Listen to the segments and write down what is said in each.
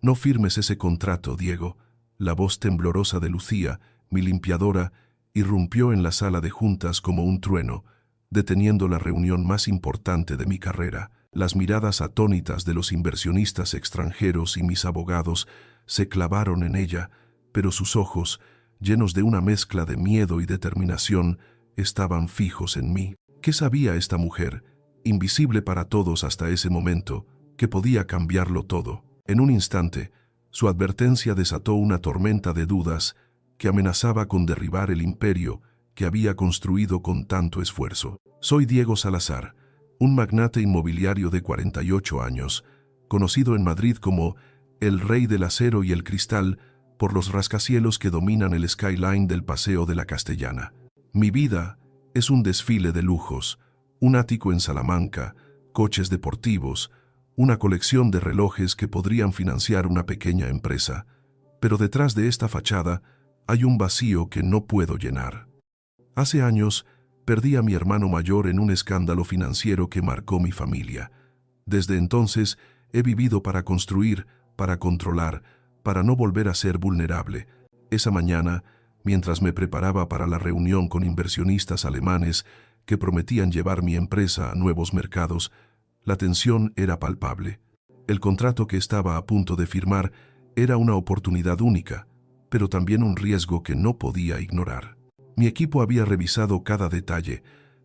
No firmes ese contrato, Diego. La voz temblorosa de Lucía, mi limpiadora, irrumpió en la sala de juntas como un trueno, deteniendo la reunión más importante de mi carrera. Las miradas atónitas de los inversionistas extranjeros y mis abogados se clavaron en ella, pero sus ojos, llenos de una mezcla de miedo y determinación, estaban fijos en mí. ¿Qué sabía esta mujer, invisible para todos hasta ese momento, que podía cambiarlo todo? En un instante, su advertencia desató una tormenta de dudas que amenazaba con derribar el imperio que había construido con tanto esfuerzo. Soy Diego Salazar, un magnate inmobiliario de 48 años, conocido en Madrid como el Rey del Acero y el Cristal por los rascacielos que dominan el skyline del Paseo de la Castellana. Mi vida es un desfile de lujos, un ático en Salamanca, coches deportivos, una colección de relojes que podrían financiar una pequeña empresa. Pero detrás de esta fachada hay un vacío que no puedo llenar. Hace años, perdí a mi hermano mayor en un escándalo financiero que marcó mi familia. Desde entonces, he vivido para construir, para controlar, para no volver a ser vulnerable. Esa mañana, mientras me preparaba para la reunión con inversionistas alemanes que prometían llevar mi empresa a nuevos mercados, la tensión era palpable. El contrato que estaba a punto de firmar era una oportunidad única, pero también un riesgo que no podía ignorar. Mi equipo había revisado cada detalle,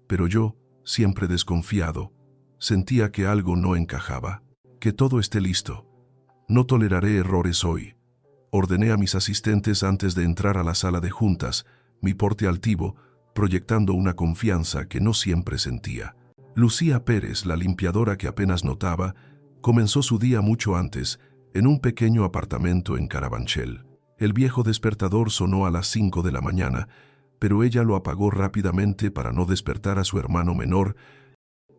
pero yo, siempre desconfiado, sentía que algo no encajaba. Que todo esté listo. No toleraré errores hoy. Ordené a mis asistentes antes de entrar a la sala de juntas, mi porte altivo, proyectando una confianza que no siempre sentía. Lucía Pérez, la limpiadora que apenas notaba, comenzó su día mucho antes, en un pequeño apartamento en Carabanchel. El viejo despertador sonó a las 5 de la mañana, pero ella lo apagó rápidamente para no despertar a su hermano menor,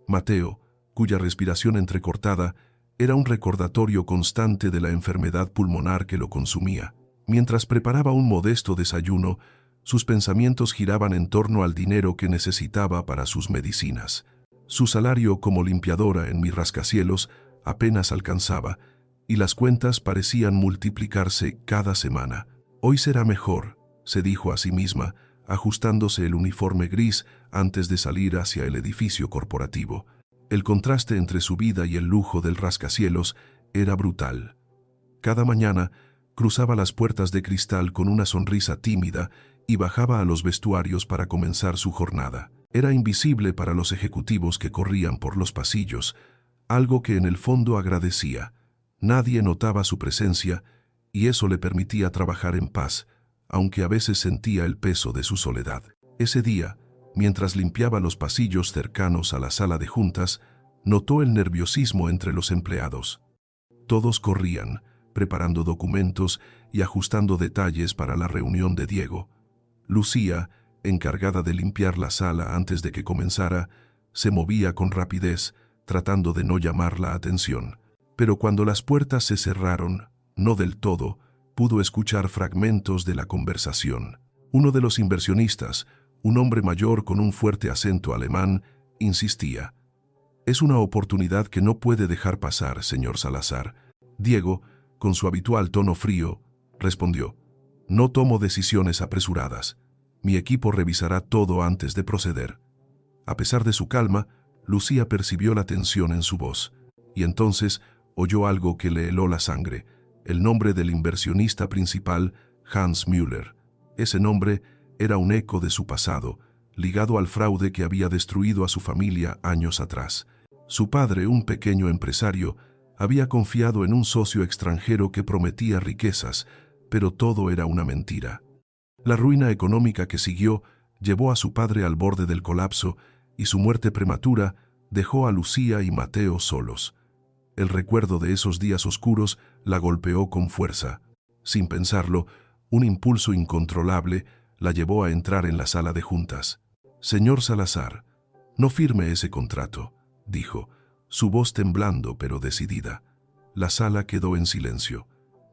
Mateo, cuya respiración entrecortada era un recordatorio constante de la enfermedad pulmonar que lo consumía. Mientras preparaba un modesto desayuno, sus pensamientos giraban en torno al dinero que necesitaba para sus medicinas. Su salario como limpiadora en mis rascacielos apenas alcanzaba, y las cuentas parecían multiplicarse cada semana. Hoy será mejor, se dijo a sí misma, ajustándose el uniforme gris antes de salir hacia el edificio corporativo. El contraste entre su vida y el lujo del rascacielos era brutal. Cada mañana cruzaba las puertas de cristal con una sonrisa tímida y bajaba a los vestuarios para comenzar su jornada. Era invisible para los ejecutivos que corrían por los pasillos, algo que en el fondo agradecía. Nadie notaba su presencia y eso le permitía trabajar en paz, aunque a veces sentía el peso de su soledad. Ese día, mientras limpiaba los pasillos cercanos a la sala de juntas, notó el nerviosismo entre los empleados. Todos corrían, preparando documentos y ajustando detalles para la reunión de Diego. Lucía, encargada de limpiar la sala antes de que comenzara, se movía con rapidez, tratando de no llamar la atención. Pero cuando las puertas se cerraron, no del todo, pudo escuchar fragmentos de la conversación. Uno de los inversionistas, un hombre mayor con un fuerte acento alemán, insistía. «Es una oportunidad que no puede dejar pasar, señor Salazar». Diego, con su habitual tono frío, respondió. «No tomo decisiones apresuradas. Mi equipo revisará todo antes de proceder». A pesar de su calma, Lucía percibió la tensión en su voz, y entonces oyó algo que le heló la sangre, el nombre del inversionista principal, Hans Müller. Ese nombre era un eco de su pasado, ligado al fraude que había destruido a su familia años atrás. Su padre, un pequeño empresario, había confiado en un socio extranjero que prometía riquezas, pero todo era una mentira. La ruina económica que siguió llevó a su padre al borde del colapso y su muerte prematura dejó a Lucía y Mateo solos. El recuerdo de esos días oscuros la golpeó con fuerza. Sin pensarlo, un impulso incontrolable la llevó a entrar en la sala de juntas. «Señor Salazar, no firme ese contrato», dijo, su voz temblando pero decidida. La sala quedó en silencio.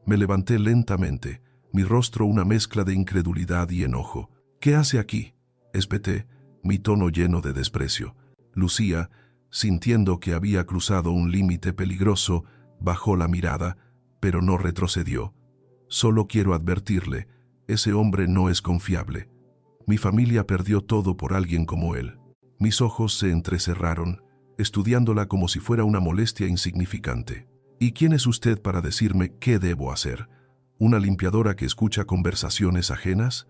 Me levanté lentamente, mi rostro una mezcla de incredulidad y enojo. «¿Qué hace aquí?», espeté, mi tono lleno de desprecio. Lucía, sintiendo que había cruzado un límite peligroso, bajó la mirada, pero no retrocedió. Solo quiero advertirle, ese hombre no es confiable. Mi familia perdió todo por alguien como él. Mis ojos se entrecerraron, estudiándola como si fuera una molestia insignificante. ¿Y quién es usted para decirme qué debo hacer? ¿Una limpiadora que escucha conversaciones ajenas?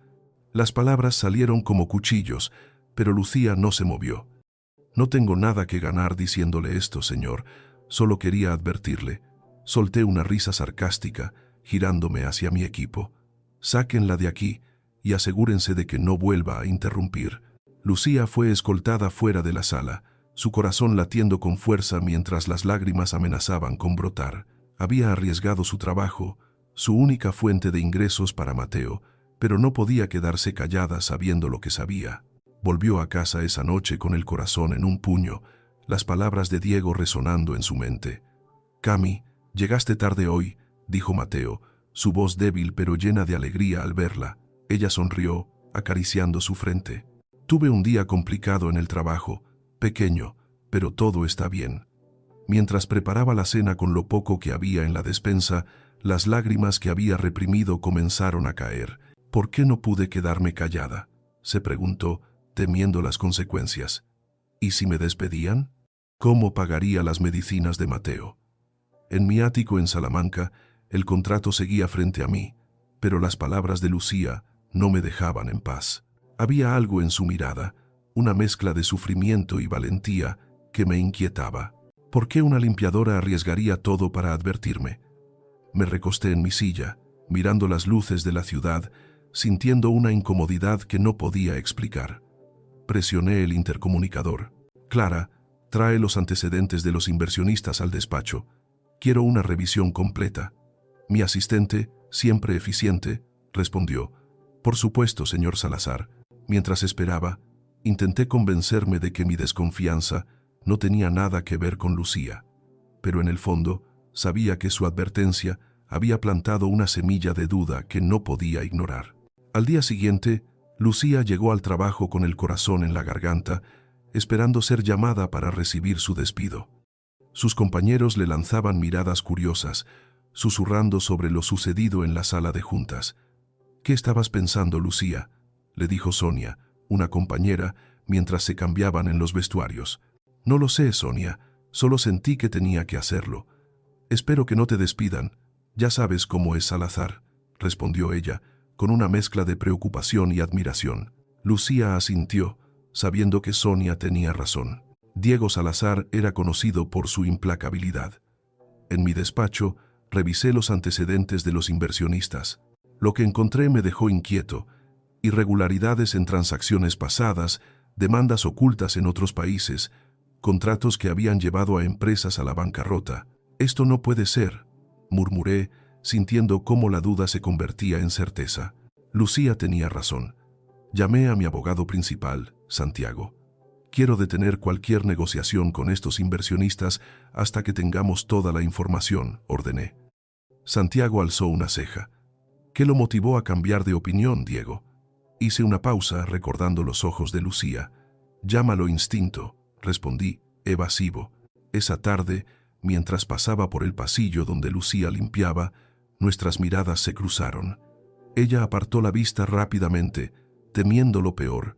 Las palabras salieron como cuchillos, pero Lucía no se movió. No tengo nada que ganar diciéndole esto, señor. Solo quería advertirle. Solté una risa sarcástica, girándome hacia mi equipo. Sáquenla de aquí y asegúrense de que no vuelva a interrumpir. Lucía fue escoltada fuera de la sala, su corazón latiendo con fuerza mientras las lágrimas amenazaban con brotar. Había arriesgado su trabajo, su única fuente de ingresos para Mateo, pero no podía quedarse callada sabiendo lo que sabía. Volvió a casa esa noche con el corazón en un puño, las palabras de Diego resonando en su mente. «Cami, llegaste tarde hoy», dijo Mateo, su voz débil pero llena de alegría al verla. Ella sonrió, acariciando su frente. «Tuve un día complicado en el trabajo, pequeño, pero todo está bien». Mientras preparaba la cena con lo poco que había en la despensa, las lágrimas que había reprimido comenzaron a caer. «¿Por qué no pude quedarme callada?», se preguntó, temiendo las consecuencias. ¿Y si me despedían? ¿Cómo pagaría las medicinas de Mateo? En mi ático en Salamanca, el contrato seguía frente a mí, pero las palabras de Lucía no me dejaban en paz. Había algo en su mirada, una mezcla de sufrimiento y valentía que me inquietaba. ¿Por qué una limpiadora arriesgaría todo para advertirme? Me recosté en mi silla, mirando las luces de la ciudad, sintiendo una incomodidad que no podía explicar. Presioné el intercomunicador. «Clara, trae los antecedentes de los inversionistas al despacho. Quiero una revisión completa». Mi asistente, siempre eficiente, respondió. «Por supuesto, señor Salazar». Mientras esperaba, intenté convencerme de que mi desconfianza no tenía nada que ver con Lucía, pero en el fondo sabía que su advertencia había plantado una semilla de duda que no podía ignorar. Al día siguiente, Lucía llegó al trabajo con el corazón en la garganta, esperando ser llamada para recibir su despido. Sus compañeros le lanzaban miradas curiosas, susurrando sobre lo sucedido en la sala de juntas. «¿Qué estabas pensando, Lucía?», le dijo Sonia, una compañera, mientras se cambiaban en los vestuarios. «No lo sé, Sonia, solo sentí que tenía que hacerlo. Espero que no te despidan, ya sabes cómo es Salazar», respondió ella, con una mezcla de preocupación y admiración. Lucía asintió, sabiendo que Sonia tenía razón. Diego Salazar era conocido por su implacabilidad. En mi despacho, revisé los antecedentes de los inversionistas. Lo que encontré me dejó inquieto. Irregularidades en transacciones pasadas, demandas ocultas en otros países, contratos que habían llevado a empresas a la bancarrota. «Esto no puede ser», murmuré, sintiendo cómo la duda se convertía en certeza. Lucía tenía razón. Llamé a mi abogado principal, Santiago. «Quiero detener cualquier negociación con estos inversionistas hasta que tengamos toda la información», ordené. Santiago alzó una ceja. «¿Qué lo motivó a cambiar de opinión, Diego?». Hice una pausa recordando los ojos de Lucía. «Llámalo instinto», respondí, evasivo. Esa tarde, mientras pasaba por el pasillo donde Lucía limpiaba, nuestras miradas se cruzaron. Ella apartó la vista rápidamente, temiendo lo peor,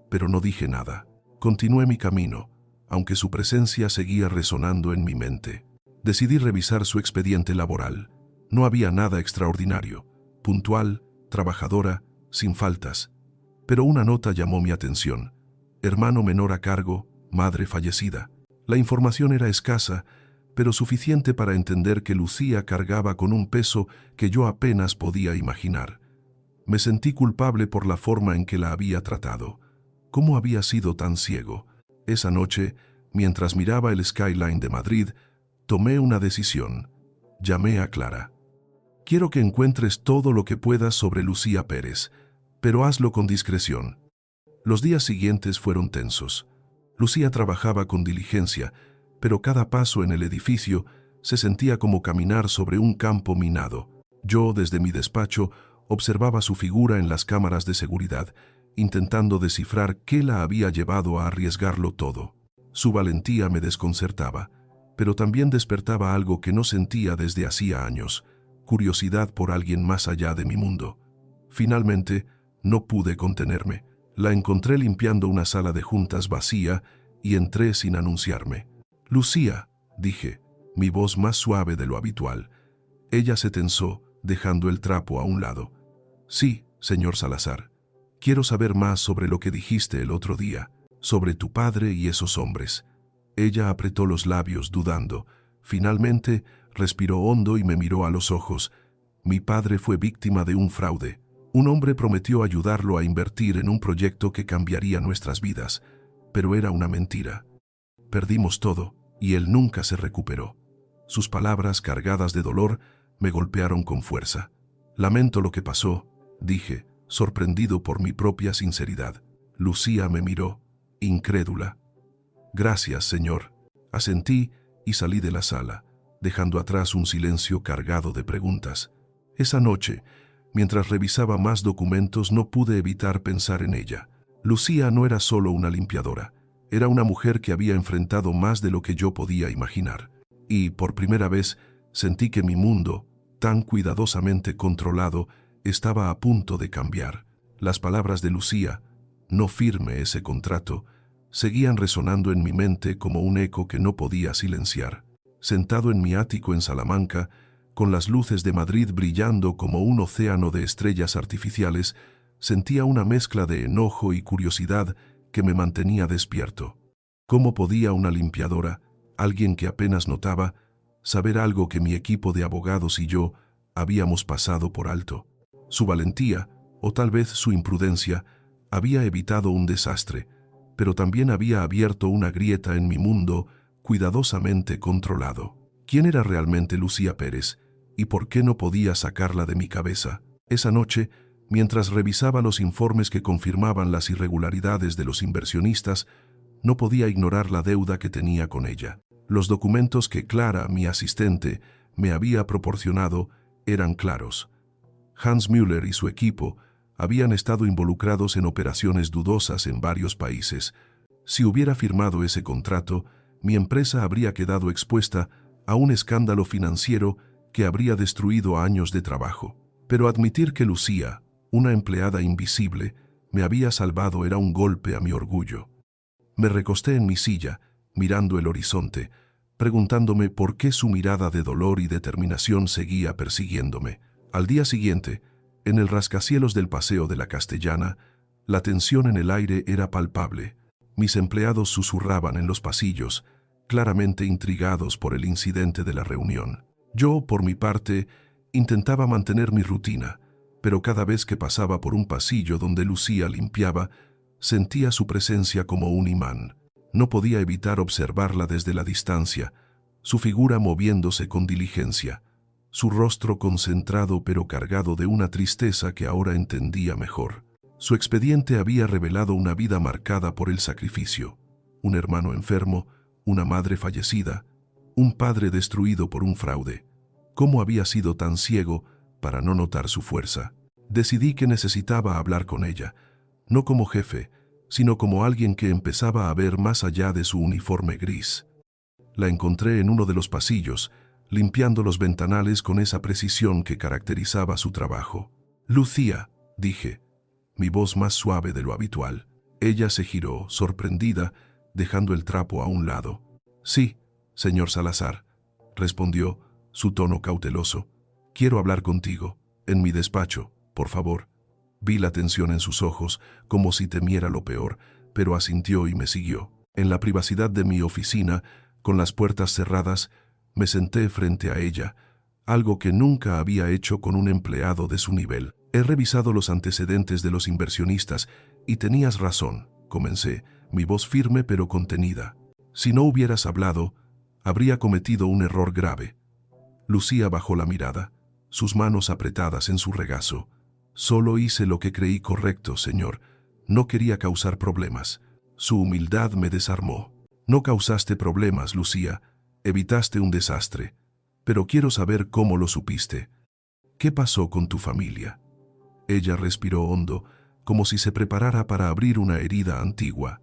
pero no dije nada. Continué mi camino, aunque su presencia seguía resonando en mi mente. Decidí revisar su expediente laboral. No había nada extraordinario. Puntual, trabajadora, sin faltas. Pero una nota llamó mi atención. Hermano menor a cargo, madre fallecida. La información era escasa, pero suficiente para entender que Lucía cargaba con un peso que yo apenas podía imaginar. Me sentí culpable por la forma en que la había tratado. ¿Cómo había sido tan ciego? Esa noche, mientras miraba el skyline de Madrid, tomé una decisión. Llamé a Clara. «Quiero que encuentres todo lo que puedas sobre Lucía Pérez, pero hazlo con discreción». Los días siguientes fueron tensos. Lucía trabajaba con diligencia, pero cada paso en el edificio se sentía como caminar sobre un campo minado. Yo, desde mi despacho, observaba su figura en las cámaras de seguridad, intentando descifrar qué la había llevado a arriesgarlo todo. Su valentía me desconcertaba, pero también despertaba algo que no sentía desde hacía años: curiosidad por alguien más allá de mi mundo. Finalmente, no pude contenerme. La encontré limpiando una sala de juntas vacía y entré sin anunciarme. «Lucía», dije, mi voz más suave de lo habitual. Ella se tensó, dejando el trapo a un lado. «Sí, señor Salazar. Quiero saber más sobre lo que dijiste el otro día, sobre tu padre y esos hombres». Ella apretó los labios, dudando. Finalmente, respiró hondo y me miró a los ojos. «Mi padre fue víctima de un fraude. Un hombre prometió ayudarlo a invertir en un proyecto que cambiaría nuestras vidas, pero era una mentira. Perdimos todo y él nunca se recuperó». Sus palabras, cargadas de dolor, me golpearon con fuerza. «Lamento lo que pasó», dije, sorprendido por mi propia sinceridad. Lucía me miró, incrédula. «Gracias, señor», asentí y salí de la sala, dejando atrás un silencio cargado de preguntas. Esa noche, mientras revisaba más documentos, no pude evitar pensar en ella. Lucía no era solo una limpiadora, era una mujer que había enfrentado más de lo que yo podía imaginar. Y, por primera vez, sentí que mi mundo, tan cuidadosamente controlado, estaba a punto de cambiar. Las palabras de Lucía, «no firme ese contrato», seguían resonando en mi mente como un eco que no podía silenciar. Sentado en mi ático en Salamanca, con las luces de Madrid brillando como un océano de estrellas artificiales, sentía una mezcla de enojo y curiosidad que me mantenía despierto. ¿Cómo podía una limpiadora, alguien que apenas notaba, saber algo que mi equipo de abogados y yo habíamos pasado por alto? Su valentía, o tal vez su imprudencia, había evitado un desastre, pero también había abierto una grieta en mi mundo cuidadosamente controlado. ¿Quién era realmente Lucía Pérez y por qué no podía sacarla de mi cabeza? Esa noche, mientras revisaba los informes que confirmaban las irregularidades de los inversionistas, no podía ignorar la deuda que tenía con ella. Los documentos que Clara, mi asistente, me había proporcionado eran claros. Hans Müller y su equipo habían estado involucrados en operaciones dudosas en varios países. Si hubiera firmado ese contrato, mi empresa habría quedado expuesta a un escándalo financiero que habría destruido años de trabajo. Pero admitir que Lucía, una empleada invisible, me había salvado era un golpe a mi orgullo. Me recosté en mi silla, mirando el horizonte, preguntándome por qué su mirada de dolor y determinación seguía persiguiéndome. Al día siguiente, en el rascacielos del Paseo de la Castellana, la tensión en el aire era palpable. Mis empleados susurraban en los pasillos, claramente intrigados por el incidente de la reunión. Yo, por mi parte, intentaba mantener mi rutina, pero cada vez que pasaba por un pasillo donde Lucía limpiaba, sentía su presencia como un imán. No podía evitar observarla desde la distancia, su figura moviéndose con diligencia, su rostro concentrado pero cargado de una tristeza que ahora entendía mejor. Su expediente había revelado una vida marcada por el sacrificio, un hermano enfermo, una madre fallecida, un padre destruido por un fraude. ¿Cómo había sido tan ciego para no notar su fuerza? Decidí que necesitaba hablar con ella, no como jefe, sino como alguien que empezaba a ver más allá de su uniforme gris. La encontré en uno de los pasillos, limpiando los ventanales con esa precisión que caracterizaba su trabajo. «Lucía», dije, mi voz más suave de lo habitual. Ella se giró, sorprendida, dejando el trapo a un lado. «Sí, señor Salazar», respondió, su tono cauteloso. «Quiero hablar contigo, en mi despacho, por favor». Vi la tensión en sus ojos, como si temiera lo peor, pero asintió y me siguió. En la privacidad de mi oficina, con las puertas cerradas, me senté frente a ella, algo que nunca había hecho con un empleado de su nivel. «He revisado los antecedentes de los inversionistas y tenías razón», comencé, mi voz firme pero contenida. «Si no hubieras hablado, habría cometido un error grave». Lucía bajó la mirada, sus manos apretadas en su regazo. «Solo hice lo que creí correcto, señor. No quería causar problemas». Su humildad me desarmó. «No causaste problemas, Lucía. Evitaste un desastre. Pero quiero saber cómo lo supiste. ¿Qué pasó con tu familia?» Ella respiró hondo, como si se preparara para abrir una herida antigua.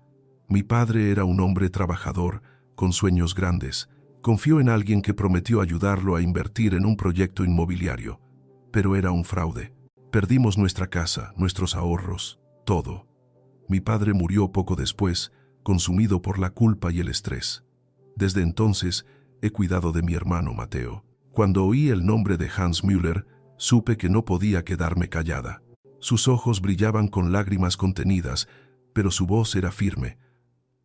«Mi padre era un hombre trabajador, con sueños grandes», Confió en alguien que prometió ayudarlo a invertir en un proyecto inmobiliario, pero era un fraude. Perdimos nuestra casa, nuestros ahorros, todo. Mi padre murió poco después, consumido por la culpa y el estrés. Desde entonces, he cuidado de mi hermano Mateo. Cuando oí el nombre de Hans Müller, supe que no podía quedarme callada. Sus ojos brillaban con lágrimas contenidas, pero su voz era firme.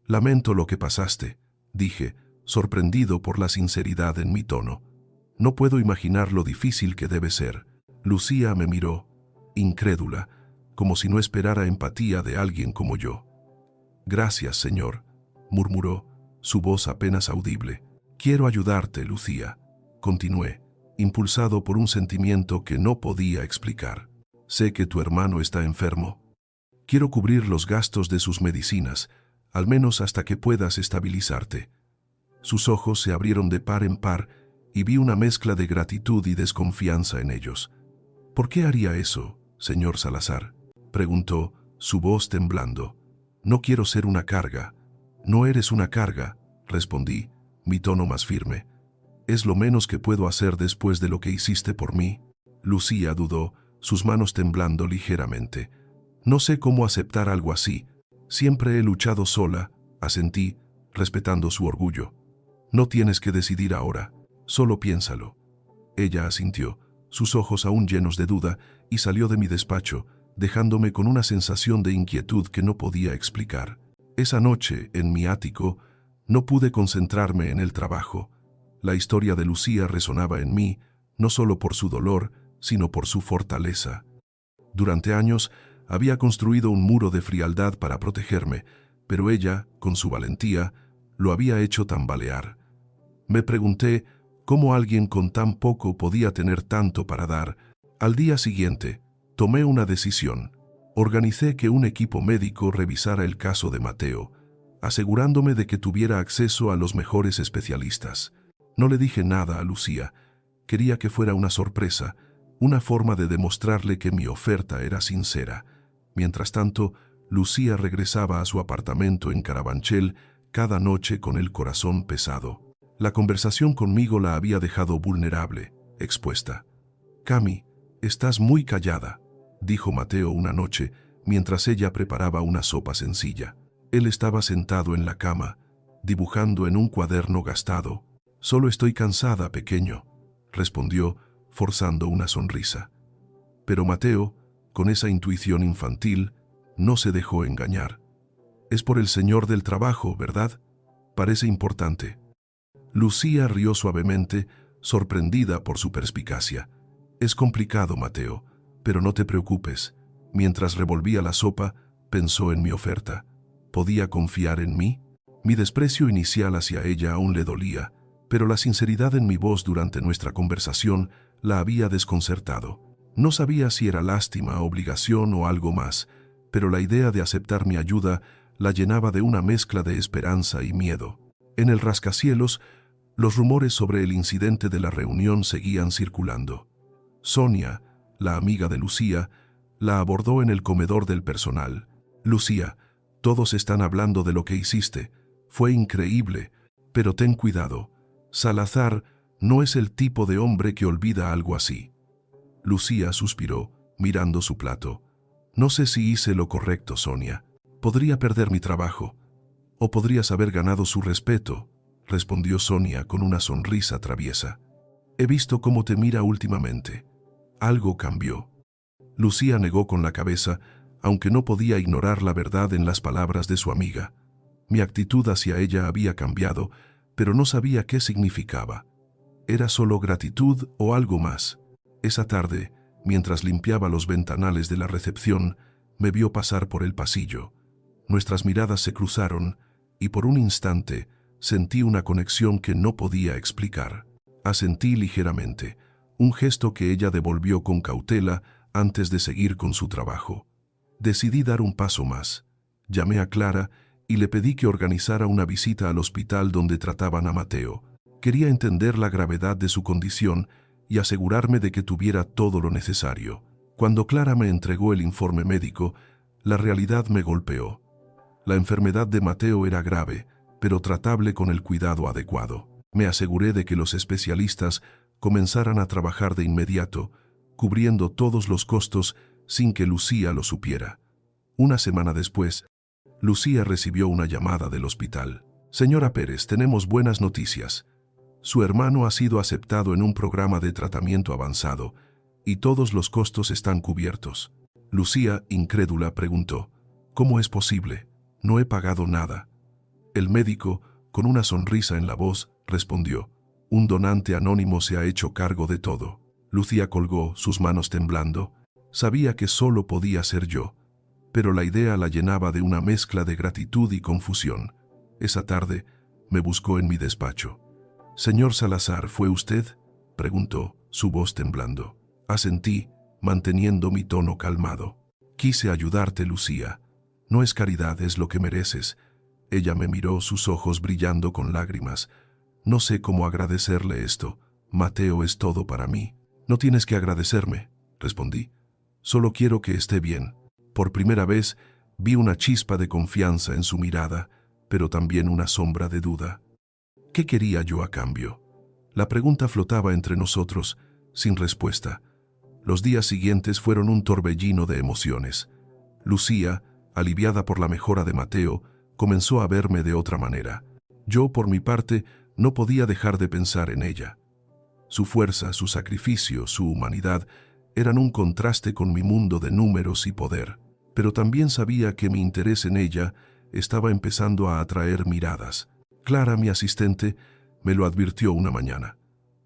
«Lamento lo que pasaste», dije, sorprendido por la sinceridad en mi tono. «No puedo imaginar lo difícil que debe ser». Lucía me miró, incrédula, como si no esperara empatía de alguien como yo. «Gracias, señor», murmuró, su voz apenas audible. «Quiero ayudarte, Lucía», continué, impulsado por un sentimiento que no podía explicar. «Sé que tu hermano está enfermo. Quiero cubrir los gastos de sus medicinas, al menos hasta que puedas estabilizarte». Sus ojos se abrieron de par en par y vi una mezcla de gratitud y desconfianza en ellos. «¿Por qué haría eso, señor Salazar?», preguntó, su voz temblando. «No quiero ser una carga». «No eres una carga», respondí, mi tono más firme. «Es lo menos que puedo hacer después de lo que hiciste por mí». Lucía dudó, sus manos temblando ligeramente. «No sé cómo aceptar algo así. Siempre he luchado sola», asentí, respetando su orgullo. «No tienes que decidir ahora, solo piénsalo». Ella asintió, sus ojos aún llenos de duda, y salió de mi despacho, dejándome con una sensación de inquietud que no podía explicar. Esa noche, en mi ático, no pude concentrarme en el trabajo. La historia de Lucía resonaba en mí, no solo por su dolor, sino por su fortaleza. Durante años, había construido un muro de frialdad para protegerme, pero ella, con su valentía, lo había hecho tambalear. Me pregunté cómo alguien con tan poco podía tener tanto para dar. Al día siguiente, tomé una decisión. Organicé que un equipo médico revisara el caso de Mateo, asegurándome de que tuviera acceso a los mejores especialistas. No le dije nada a Lucía. Quería que fuera una sorpresa, una forma de demostrarle que mi oferta era sincera. Mientras tanto, Lucía regresaba a su apartamento en Carabanchel cada noche con el corazón pesado. La conversación conmigo la había dejado vulnerable, expuesta. «Cami, estás muy callada», dijo Mateo una noche, mientras ella preparaba una sopa sencilla. Él estaba sentado en la cama, dibujando en un cuaderno gastado. «Solo estoy cansada, pequeño», respondió, forzando una sonrisa. Pero Mateo, con esa intuición infantil, no se dejó engañar. «Es por el señor del trabajo, ¿verdad? Parece importante». Lucía rió suavemente, sorprendida por su perspicacia. «Es complicado, Mateo, pero no te preocupes». Mientras revolvía la sopa, pensó en mi oferta. ¿Podía confiar en mí? Mi desprecio inicial hacia ella aún le dolía, pero la sinceridad en mi voz durante nuestra conversación la había desconcertado. No sabía si era lástima, obligación o algo más, pero la idea de aceptar mi ayuda la llenaba de una mezcla de esperanza y miedo. En el rascacielos, los rumores sobre el incidente de la reunión seguían circulando. Sonia, la amiga de Lucía, la abordó en el comedor del personal. «Lucía, todos están hablando de lo que hiciste. Fue increíble, pero ten cuidado. Salazar no es el tipo de hombre que olvida algo así». Lucía suspiró, mirando su plato. «No sé si hice lo correcto, Sonia. Podría perder mi trabajo. O podrías haber ganado su respeto», respondió Sonia con una sonrisa traviesa. «He visto cómo te mira últimamente. Algo cambió». Lucía negó con la cabeza, aunque no podía ignorar la verdad en las palabras de su amiga. Mi actitud hacia ella había cambiado, pero no sabía qué significaba. ¿Era solo gratitud o algo más? Esa tarde, mientras limpiaba los ventanales de la recepción, me vio pasar por el pasillo. Nuestras miradas se cruzaron y por un instante sentí una conexión que no podía explicar. Asentí ligeramente, un gesto que ella devolvió con cautela antes de seguir con su trabajo. Decidí dar un paso más. Llamé a Clara y le pedí que organizara una visita al hospital donde trataban a Mateo. Quería entender la gravedad de su condición y asegurarme de que tuviera todo lo necesario. Cuando Clara me entregó el informe médico, la realidad me golpeó. La enfermedad de Mateo era grave, pero tratable con el cuidado adecuado. Me aseguré de que los especialistas comenzaran a trabajar de inmediato, cubriendo todos los costos sin que Lucía lo supiera. Una semana después, Lucía recibió una llamada del hospital. Señora Pérez, tenemos buenas noticias. Su hermano ha sido aceptado en un programa de tratamiento avanzado y todos los costos están cubiertos. Lucía, incrédula, preguntó, ¿cómo es posible? No he pagado nada. El médico, con una sonrisa en la voz, respondió, un donante anónimo se ha hecho cargo de todo. Lucía colgó, sus manos temblando. Sabía que solo podía ser yo, pero la idea la llenaba de una mezcla de gratitud y confusión. Esa tarde me buscó en mi despacho. «Señor Salazar, ¿fue usted?», preguntó, su voz temblando. Asentí, manteniendo mi tono calmado. «Quise ayudarte, Lucía. No es caridad, es lo que mereces». Ella me miró, sus ojos brillando con lágrimas. «No sé cómo agradecerle esto. Mateo es todo para mí». «No tienes que agradecerme», respondí. «Solo quiero que esté bien». Por primera vez vi una chispa de confianza en su mirada, pero también una sombra de duda. ¿Qué quería yo a cambio? La pregunta flotaba entre nosotros, sin respuesta. Los días siguientes fueron un torbellino de emociones. Lucía, aliviada por la mejora de Mateo, comenzó a verme de otra manera. Yo, por mi parte, no podía dejar de pensar en ella. Su fuerza, su sacrificio, su humanidad eran un contraste con mi mundo de números y poder, pero también sabía que mi interés en ella estaba empezando a atraer miradas. Clara, mi asistente, me lo advirtió una mañana.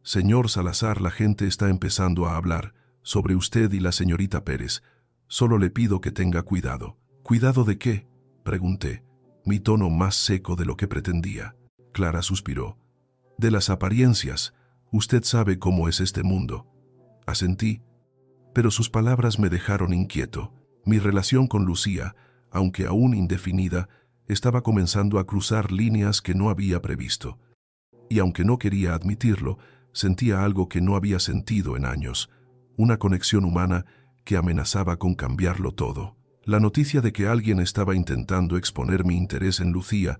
«Señor Salazar, la gente está empezando a hablar sobre usted y la señorita Pérez. Solo le pido que tenga cuidado». «¿Cuidado de qué?», pregunté, mi tono más seco de lo que pretendía. Clara suspiró. «De las apariencias. Usted sabe cómo es este mundo». Asentí, pero sus palabras me dejaron inquieto. Mi relación con Lucía, aunque aún indefinida, estaba comenzando a cruzar líneas que no había previsto. Y aunque no quería admitirlo, sentía algo que no había sentido en años, una conexión humana que amenazaba con cambiarlo todo. La noticia de que alguien estaba intentando exponer mi interés en Lucía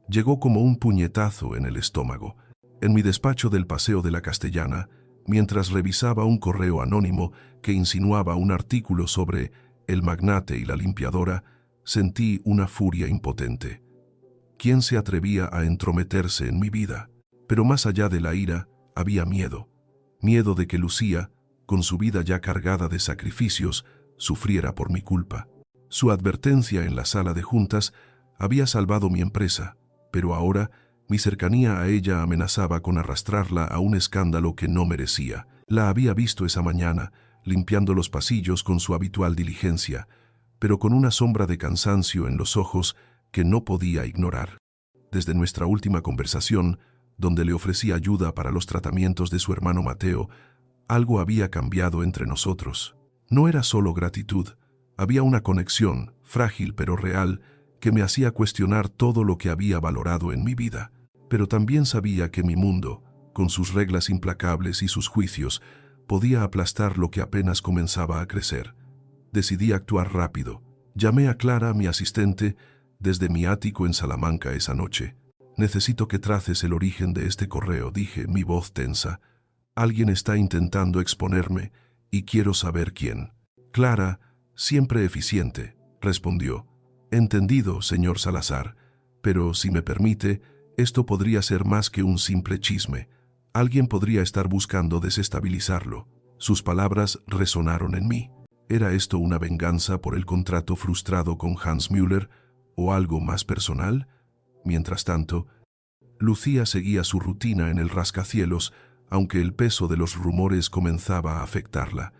llegó como un puñetazo en el estómago. En mi despacho del Paseo de la Castellana, mientras revisaba un correo anónimo que insinuaba un artículo sobre el magnate y la limpiadora, sentí una furia impotente. ¿Quién se atrevía a entrometerse en mi vida? Pero más allá de la ira, había miedo. Miedo de que Lucía, con su vida ya cargada de sacrificios, sufriera por mi culpa. Su advertencia en la sala de juntas había salvado mi empresa, pero ahora mi cercanía a ella amenazaba con arrastrarla a un escándalo que no merecía. La había visto esa mañana, limpiando los pasillos con su habitual diligencia, pero con una sombra de cansancio en los ojos que no podía ignorar. Desde nuestra última conversación, donde le ofrecí ayuda para los tratamientos de su hermano Mateo, algo había cambiado entre nosotros. No era solo gratitud, había una conexión, frágil pero real, que me hacía cuestionar todo lo que había valorado en mi vida. Pero también sabía que mi mundo, con sus reglas implacables y sus juicios, podía aplastar lo que apenas comenzaba a crecer. Decidí actuar rápido. Llamé a Clara, mi asistente, desde mi ático en Salamanca esa noche. «Necesito que traces el origen de este correo», dije, mi voz tensa. «Alguien está intentando exponerme y quiero saber quién». Clara, siempre eficiente, respondió. «Entendido, señor Salazar, pero si me permite, esto podría ser más que un simple chisme. Alguien podría estar buscando desestabilizarlo». Sus palabras resonaron en mí. ¿Era esto una venganza por el contrato frustrado con Hans Müller o algo más personal? Mientras tanto, Lucía seguía su rutina en el rascacielos, aunque el peso de los rumores comenzaba a afectarla.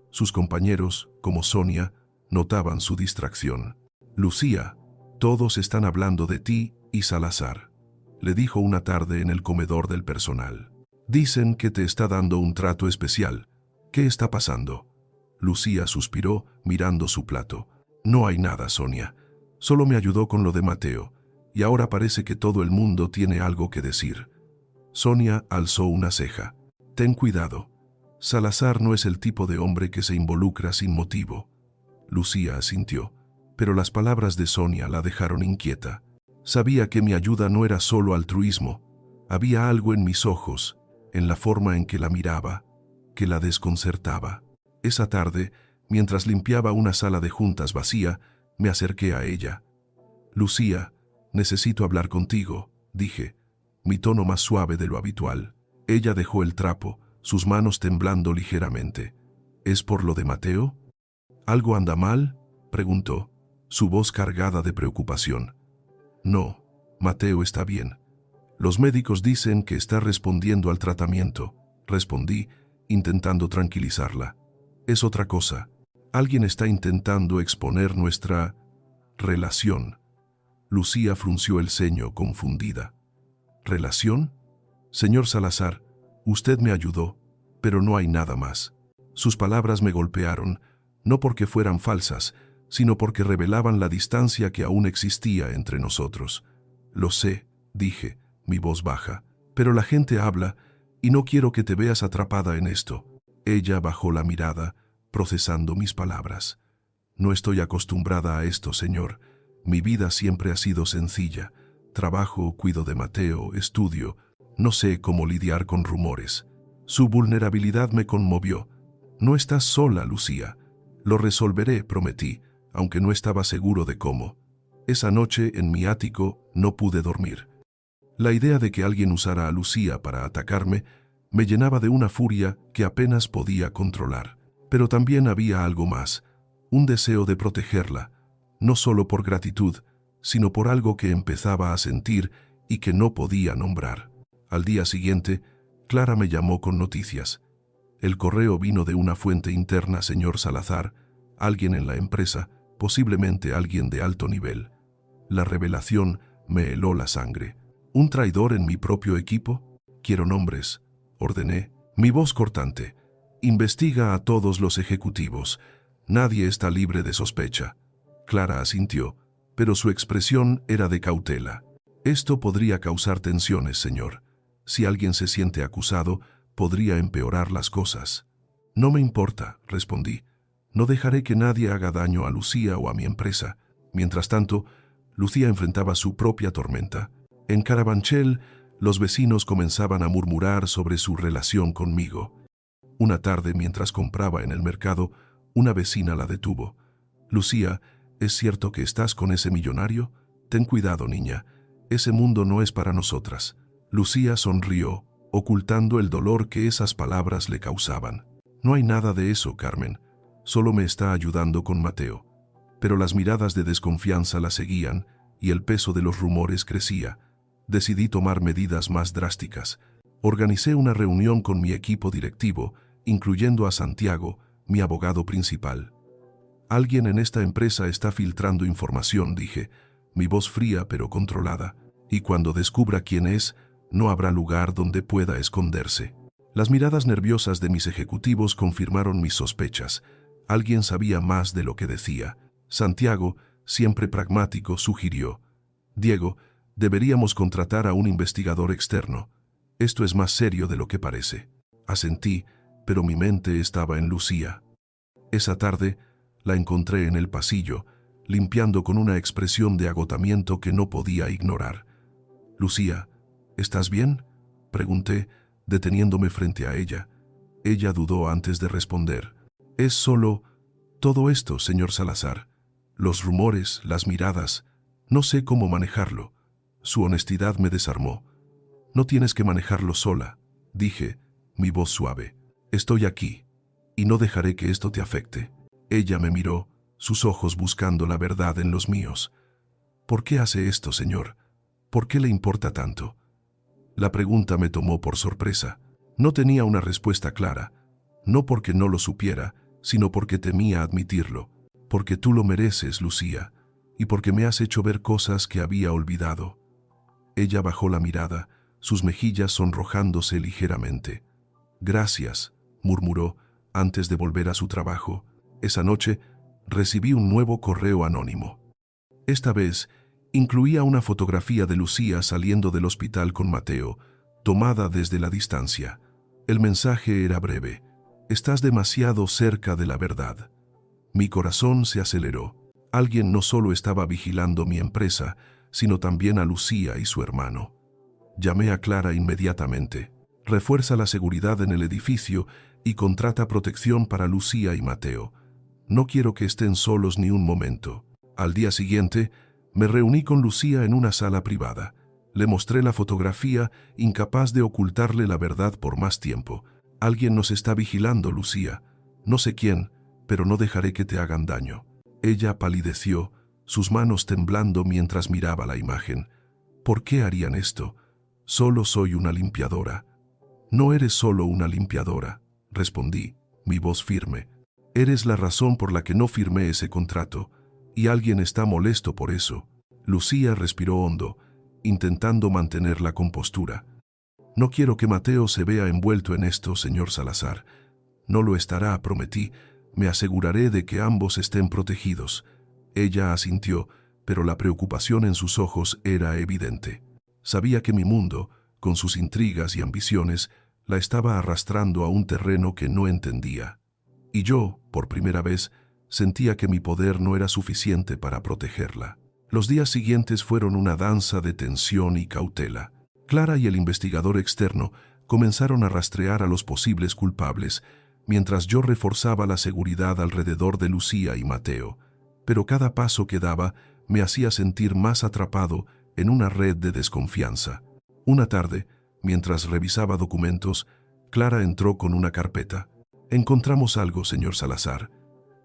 Sus compañeros, como Sonia, notaban su distracción. «Lucía, todos están hablando de ti y Salazar», le dijo una tarde en el comedor del personal. «Dicen que te está dando un trato especial. ¿Qué está pasando?» Lucía suspiró, mirando su plato. «No hay nada, Sonia. Solo me ayudó con lo de Mateo, y ahora parece que todo el mundo tiene algo que decir». Sonia alzó una ceja. «Ten cuidado. Salazar no es el tipo de hombre que se involucra sin motivo». Lucía asintió, pero las palabras de Sonia la dejaron inquieta. Sabía que mi ayuda no era solo altruismo. Había algo en mis ojos, en la forma en que la miraba, que la desconcertaba. Esa tarde, mientras limpiaba una sala de juntas vacía, me acerqué a ella. «Lucía, necesito hablar contigo», dije, mi tono más suave de lo habitual. Ella dejó el trapo, sus manos temblando ligeramente. «¿Es por lo de Mateo?» «¿Algo anda mal?», preguntó, su voz cargada de preocupación. «No, Mateo está bien. Los médicos dicen que está respondiendo al tratamiento», respondí, intentando tranquilizarla. «Es otra cosa. Alguien está intentando exponer nuestra relación». Lucía frunció el ceño, confundida. «¿Relación? Señor Salazar, usted me ayudó, pero no hay nada más». Sus palabras me golpearon, no porque fueran falsas, sino porque revelaban la distancia que aún existía entre nosotros. «Lo sé», dije, mi voz baja, «pero la gente habla y no quiero que te veas atrapada en esto». Ella bajó la mirada, procesando mis palabras. «No estoy acostumbrada a esto, señor. Mi vida siempre ha sido sencilla. Trabajo, cuido de Mateo, estudio. No sé cómo lidiar con rumores». Su vulnerabilidad me conmovió. «No estás sola, Lucía. Lo resolveré», prometí, aunque no estaba seguro de cómo. Esa noche, en mi ático, no pude dormir. La idea de que alguien usara a Lucía para atacarme me llenaba de una furia que apenas podía controlar. Pero también había algo más, un deseo de protegerla, no solo por gratitud, sino por algo que empezaba a sentir y que no podía nombrar. Al día siguiente, Clara me llamó con noticias. «El correo vino de una fuente interna, señor Salazar, alguien en la empresa, posiblemente alguien de alto nivel». La revelación me heló la sangre. «¿Un traidor en mi propio equipo? Quiero nombres», ordené, mi voz cortante. «Investiga a todos los ejecutivos. Nadie está libre de sospecha». Clara asintió, pero su expresión era de cautela. «Esto podría causar tensiones, señor. Si alguien se siente acusado, podría empeorar las cosas». «No me importa», respondí. «No dejaré que nadie haga daño a Lucía o a mi empresa». Mientras tanto, Lucía enfrentaba su propia tormenta. En Carabanchel, los vecinos comenzaban a murmurar sobre su relación conmigo. Una tarde, mientras compraba en el mercado, una vecina la detuvo. «Lucía, ¿es cierto que estás con ese millonario? Ten cuidado, niña. Ese mundo no es para nosotras». Lucía sonrió, ocultando el dolor que esas palabras le causaban. «No hay nada de eso, Carmen. Solo me está ayudando con Mateo». Pero las miradas de desconfianza la seguían y el peso de los rumores crecía. Decidí tomar medidas más drásticas. Organicé una reunión con mi equipo directivo, incluyendo a Santiago, mi abogado principal. «Alguien en esta empresa está filtrando información», dije, mi voz fría pero controlada, «y cuando descubra quién es, no habrá lugar donde pueda esconderse». Las miradas nerviosas de mis ejecutivos confirmaron mis sospechas. Alguien sabía más de lo que decía. Santiago, siempre pragmático, sugirió: «Diego, deberíamos contratar a un investigador externo. Esto es más serio de lo que parece». Asentí, pero mi mente estaba en Lucía. Esa tarde la encontré en el pasillo, limpiando con una expresión de agotamiento que no podía ignorar. «Lucía, ¿estás bien?», pregunté, deteniéndome frente a ella. Ella dudó antes de responder. «Es solo todo esto, señor Salazar. Los rumores, las miradas, no sé cómo manejarlo». Su honestidad me desarmó. «No tienes que manejarlo sola», dije, mi voz suave. «Estoy aquí, y no dejaré que esto te afecte». Ella me miró, sus ojos buscando la verdad en los míos. «¿Por qué hace esto, señor? ¿Por qué le importa tanto?». La pregunta me tomó por sorpresa. No tenía una respuesta clara, no porque no lo supiera, sino porque temía admitirlo. «Porque tú lo mereces, Lucía, y porque me has hecho ver cosas que había olvidado». Ella bajó la mirada, sus mejillas sonrojándose ligeramente. «Gracias», murmuró, antes de volver a su trabajo. Esa noche recibí un nuevo correo anónimo. Esta vez incluía una fotografía de Lucía saliendo del hospital con Mateo, tomada desde la distancia. El mensaje era breve: «Estás demasiado cerca de la verdad». Mi corazón se aceleró. Alguien no solo estaba vigilando mi empresa, sino también a Lucía y su hermano. Llamé a Clara inmediatamente. Refuerza la seguridad en el edificio y contrata protección para Lucía y Mateo. No quiero que estén solos ni un momento. Al día siguiente, me reuní con Lucía en una sala privada. Le mostré la fotografía, incapaz de ocultarle la verdad por más tiempo. Alguien nos está vigilando, Lucía. No sé quién, pero no dejaré que te hagan daño. Ella palideció, sus manos temblando mientras miraba la imagen. ¿Por qué harían esto? Solo soy una limpiadora. No eres solo una limpiadora, respondí, mi voz firme. Eres la razón por la que no firmé ese contrato, y alguien está molesto por eso. Lucía respiró hondo, intentando mantener la compostura. No quiero que Mateo se vea envuelto en esto, señor Salazar. No lo estará, prometí. Me aseguraré de que ambos estén protegidos. Ella asintió, pero la preocupación en sus ojos era evidente. Sabía que mi mundo, con sus intrigas y ambiciones, la estaba arrastrando a un terreno que no entendía. Y yo, por primera vez, sentía que mi poder no era suficiente para protegerla. Los días siguientes fueron una danza de tensión y cautela. Clara y el investigador externo comenzaron a rastrear a los posibles culpables, mientras yo reforzaba la seguridad alrededor de Lucía y Mateo. Pero cada paso que daba me hacía sentir más atrapado en una red de desconfianza. Una tarde, mientras revisaba documentos, Clara entró con una carpeta. Encontramos algo, señor Salazar.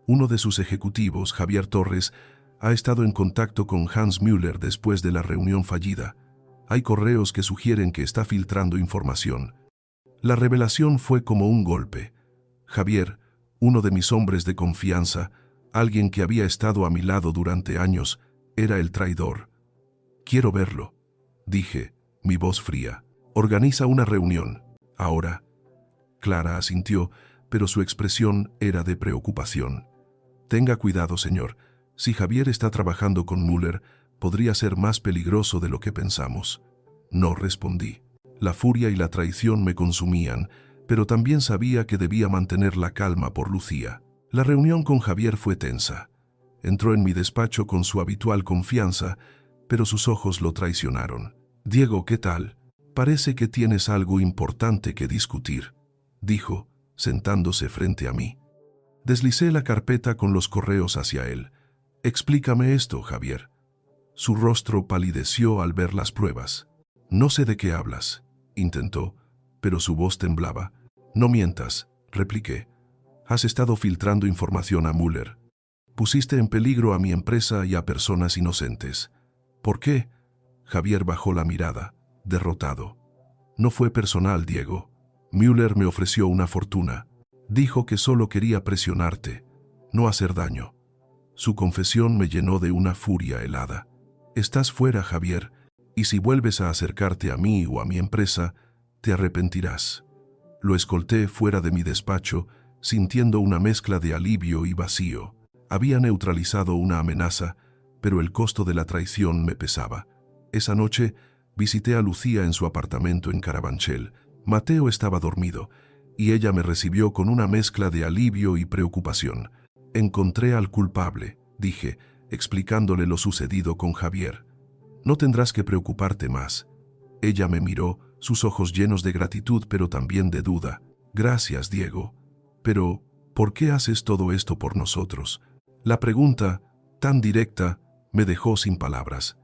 Uno de sus ejecutivos, Javier Torres, ha estado en contacto con Hans Müller después de la reunión fallida. Hay correos que sugieren que está filtrando información. La revelación fue como un golpe. Javier, uno de mis hombres de confianza, alguien que había estado a mi lado durante años, era el traidor. Quiero verlo, dije, mi voz fría. Organiza una reunión. Ahora. Clara asintió, pero su expresión era de preocupación. Tenga cuidado, señor. Si Javier está trabajando con Müller, podría ser más peligroso de lo que pensamos. No respondí. La furia y la traición me consumían, pero también sabía que debía mantener la calma por Lucía. La reunión con Javier fue tensa. Entró en mi despacho con su habitual confianza, pero sus ojos lo traicionaron. «Diego, ¿qué tal? Parece que tienes algo importante que discutir», dijo, sentándose frente a mí. Deslicé la carpeta con los correos hacia él. «Explícame esto, Javier». Su rostro palideció al ver las pruebas. «No sé de qué hablas», intentó, pero su voz temblaba. «No mientas», repliqué. «Has estado filtrando información a Müller. Pusiste en peligro a mi empresa y a personas inocentes». «¿Por qué?» Javier bajó la mirada, derrotado. «No fue personal, Diego. Müller me ofreció una fortuna. Dijo que solo quería presionarte, no hacer daño». Su confesión me llenó de una furia helada. «Estás fuera, Javier, y si vuelves a acercarte a mí o a mi empresa, te arrepentirás». Lo escolté fuera de mi despacho, sintiendo una mezcla de alivio y vacío. Había neutralizado una amenaza, pero el costo de la traición me pesaba. Esa noche visité a Lucía en su apartamento en Carabanchel. Mateo estaba dormido, y ella me recibió con una mezcla de alivio y preocupación. «Encontré al culpable», dije, explicándole lo sucedido con Javier. «No tendrás que preocuparte más». Ella me miró, sus ojos llenos de gratitud pero también de duda. «Gracias, Diego. Pero, ¿por qué haces todo esto por nosotros?» La pregunta, tan directa, me dejó sin palabras.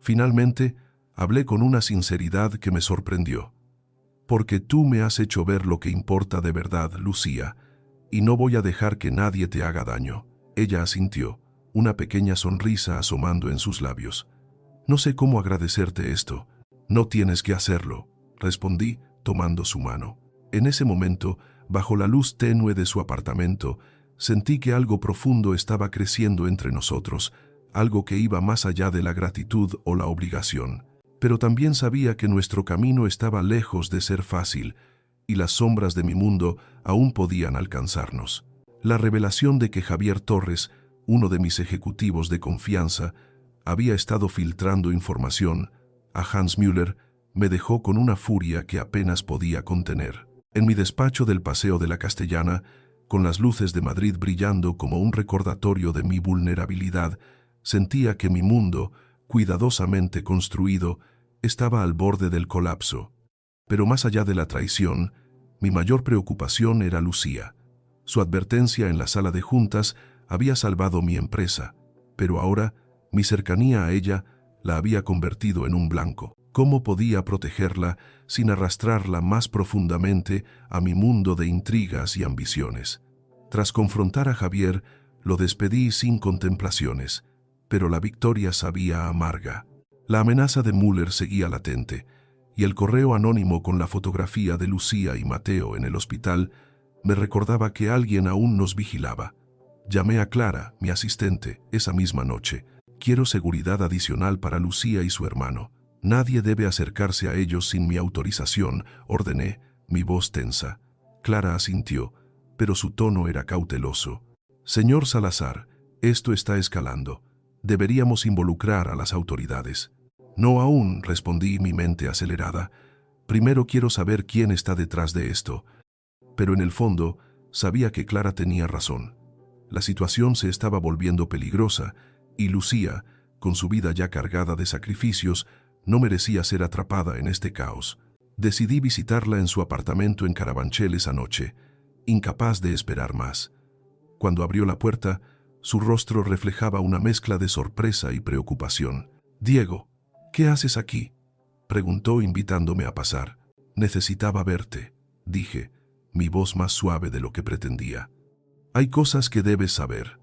Finalmente, hablé con una sinceridad que me sorprendió. «Porque tú me has hecho ver lo que importa de verdad, Lucía, y no voy a dejar que nadie te haga daño». Ella asintió, una pequeña sonrisa asomando en sus labios. «No sé cómo agradecerte esto». «No tienes que hacerlo», respondí, tomando su mano. En ese momento, bajo la luz tenue de su apartamento, sentí que algo profundo estaba creciendo entre nosotros, algo que iba más allá de la gratitud o la obligación. Pero también sabía que nuestro camino estaba lejos de ser fácil, y las sombras de mi mundo aún podían alcanzarnos. La revelación de que Javier Torres, uno de mis ejecutivos de confianza, había estado filtrando información a Hans Müller, me dejó con una furia que apenas podía contener. En mi despacho del Paseo de la Castellana, con las luces de Madrid brillando como un recordatorio de mi vulnerabilidad, sentía que mi mundo, cuidadosamente construido, Estaba al borde del colapso. Pero más allá de la traición, mi mayor preocupación era Lucía. Su advertencia en la sala de juntas había salvado mi empresa, pero ahora mi cercanía a ella la había convertido en un blanco. ¿Cómo podía protegerla sin arrastrarla más profundamente a mi mundo de intrigas y ambiciones? Tras confrontar a Javier, lo despedí sin contemplaciones, pero la victoria sabía amarga. La amenaza de Müller seguía latente, y el correo anónimo con la fotografía de Lucía y Mateo en el hospital me recordaba que alguien aún nos vigilaba. Llamé a Clara, mi asistente, esa misma noche. Quiero seguridad adicional para Lucía y su hermano. Nadie debe acercarse a ellos sin mi autorización, ordené, mi voz tensa. Clara asintió, pero su tono era cauteloso. Señor Salazar, esto está escalando. Deberíamos involucrar a las autoridades. No aún, respondí, mi mente acelerada. Primero quiero saber quién está detrás de esto. Pero en el fondo, sabía que Clara tenía razón. La situación se estaba volviendo peligrosa, y Lucía, con su vida ya cargada de sacrificios, no merecía ser atrapada en este caos. Decidí visitarla en su apartamento en Carabanchel esa noche, incapaz de esperar más. Cuando abrió la puerta, su rostro reflejaba una mezcla de sorpresa y preocupación. «Diego, ¿qué haces aquí?», preguntó invitándome a pasar. «Necesitaba verte», dije, mi voz más suave de lo que pretendía. «Hay cosas que debes saber».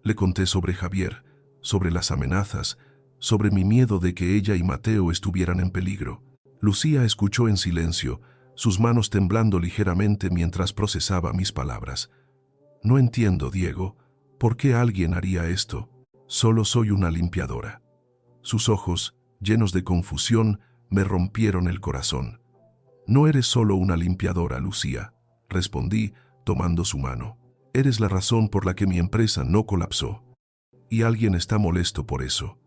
Le conté sobre Javier, sobre las amenazas, sobre mi miedo de que ella y Mateo estuvieran en peligro. Lucía escuchó en silencio, sus manos temblando ligeramente mientras procesaba mis palabras. «No entiendo, Diego, ¿por qué alguien haría esto? Solo soy una limpiadora». Sus ojos, llenos de confusión, me rompieron el corazón. «No eres solo una limpiadora, Lucía», respondí, tomando su mano. «Eres la razón por la que mi empresa no colapsó. Y alguien está molesto por eso».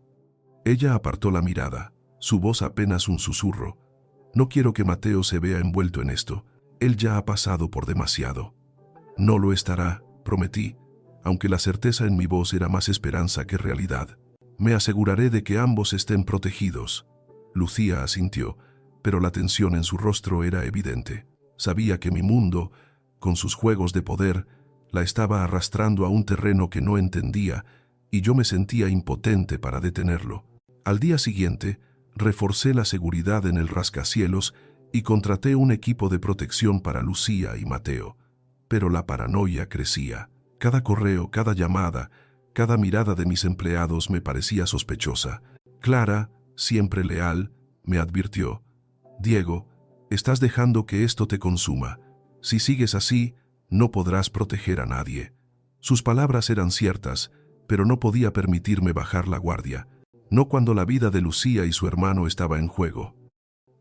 Ella apartó la mirada, su voz apenas un susurro. «No quiero que Mateo se vea envuelto en esto. Él ya ha pasado por demasiado». «No lo estará», prometí, aunque la certeza en mi voz era más esperanza que realidad. «Me aseguraré de que ambos estén protegidos». Lucía asintió, pero la tensión en su rostro era evidente. Sabía que mi mundo, con sus juegos de poder, la estaba arrastrando a un terreno que no entendía, y yo me sentía impotente para detenerlo. Al día siguiente, reforcé la seguridad en el rascacielos y contraté un equipo de protección para Lucía y Mateo. Pero la paranoia crecía. Cada correo, cada llamada, cada mirada de mis empleados me parecía sospechosa. Clara, siempre leal, me advirtió: «Diego, estás dejando que esto te consuma. Si sigues así, no podrás proteger a nadie». Sus palabras eran ciertas, pero no podía permitirme bajar la guardia, no cuando la vida de Lucía y su hermano estaba en juego.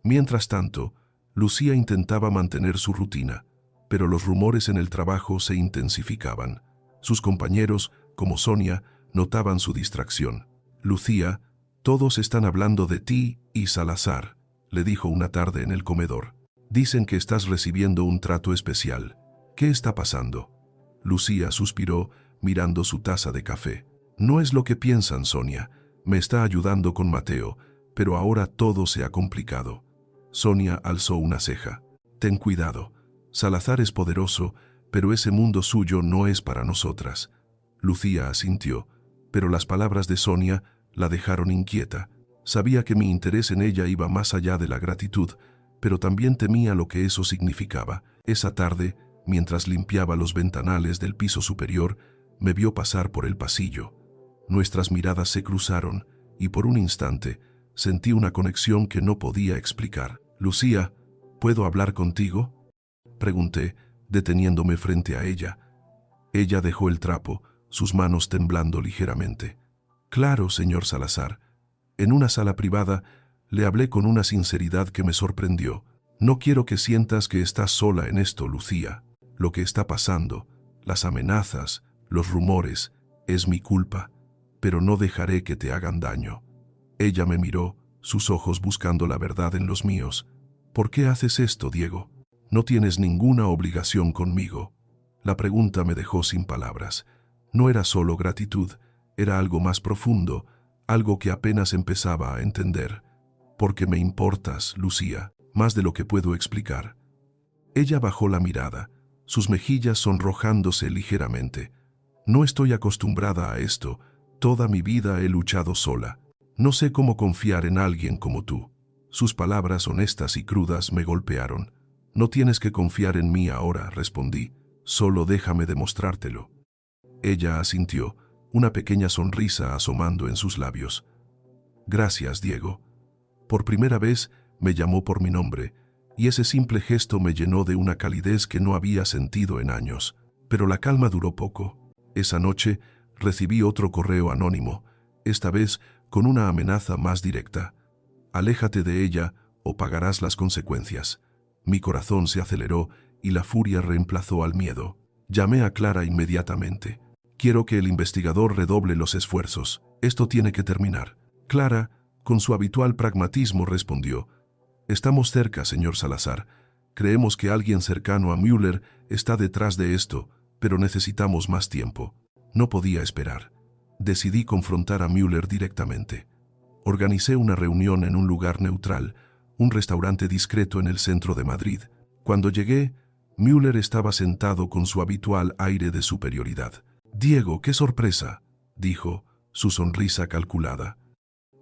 Mientras tanto, Lucía intentaba mantener su rutina, pero los rumores en el trabajo se intensificaban. Sus compañeros, como Sonia, notaban su distracción. «Lucía, todos están hablando de ti y Salazar», le dijo una tarde en el comedor. «Dicen que estás recibiendo un trato especial. ¿Qué está pasando?». Lucía suspiró, mirando su taza de café. «No es lo que piensan, Sonia. Me está ayudando con Mateo, pero ahora todo se ha complicado». Sonia alzó una ceja. «Ten cuidado. Salazar es poderoso, pero ese mundo suyo no es para nosotras». Lucía asintió, pero las palabras de Sonia la dejaron inquieta. Sabía que mi interés en ella iba más allá de la gratitud, pero también temía lo que eso significaba. Esa tarde, mientras limpiaba los ventanales del piso superior, me vio pasar por el pasillo. Nuestras miradas se cruzaron y por un instante sentí una conexión que no podía explicar. «Lucía, ¿puedo hablar contigo?», pregunté, deteniéndome frente a ella. Ella dejó el trapo, sus manos temblando ligeramente. «Claro, señor Salazar». En una sala privada le hablé con una sinceridad que me sorprendió. «No quiero que sientas que estás sola en esto, Lucía. Lo que está pasando, las amenazas, los rumores, es mi culpa, pero no dejaré que te hagan daño». Ella me miró, sus ojos buscando la verdad en los míos. «¿Por qué haces esto, Diego? No tienes ninguna obligación conmigo». La pregunta me dejó sin palabras. No era solo gratitud, era algo más profundo, algo que apenas empezaba a entender. Porque me importas, Lucía, más de lo que puedo explicar. Ella bajó la mirada, sus mejillas sonrojándose ligeramente. No estoy acostumbrada a esto. Toda mi vida he luchado sola. No sé cómo confiar en alguien como tú. Sus palabras honestas y crudas me golpearon. No tienes que confiar en mí ahora, respondí. Solo déjame demostrártelo. Ella asintió, una pequeña sonrisa asomando en sus labios. Gracias, Diego. Por primera vez me llamó por mi nombre, y ese simple gesto me llenó de una calidez que no había sentido en años. Pero la calma duró poco. Esa noche recibí otro correo anónimo, esta vez con una amenaza más directa. Aléjate de ella o pagarás las consecuencias. Mi corazón se aceleró y la furia reemplazó al miedo. Llamé a Clara inmediatamente. Quiero que el investigador redoble los esfuerzos. Esto tiene que terminar. Clara, con su habitual pragmatismo, respondió: Estamos cerca, señor Salazar. Creemos que alguien cercano a Müller está detrás de esto, pero necesitamos más tiempo. No podía esperar. Decidí confrontar a Müller directamente. Organicé una reunión en un lugar neutral, un restaurante discreto en el centro de Madrid. Cuando llegué, Müller estaba sentado con su habitual aire de superioridad. «Diego, qué sorpresa», dijo, su sonrisa calculada.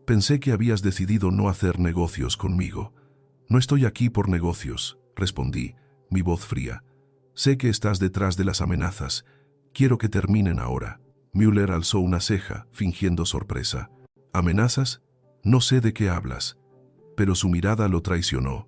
«Pensé que habías decidido no hacer negocios conmigo». «No estoy aquí por negocios», respondí, mi voz fría. «Sé que estás detrás de las amenazas. Quiero que terminen ahora». Müller alzó una ceja, fingiendo sorpresa. «¿Amenazas? No sé de qué hablas». Pero su mirada lo traicionó.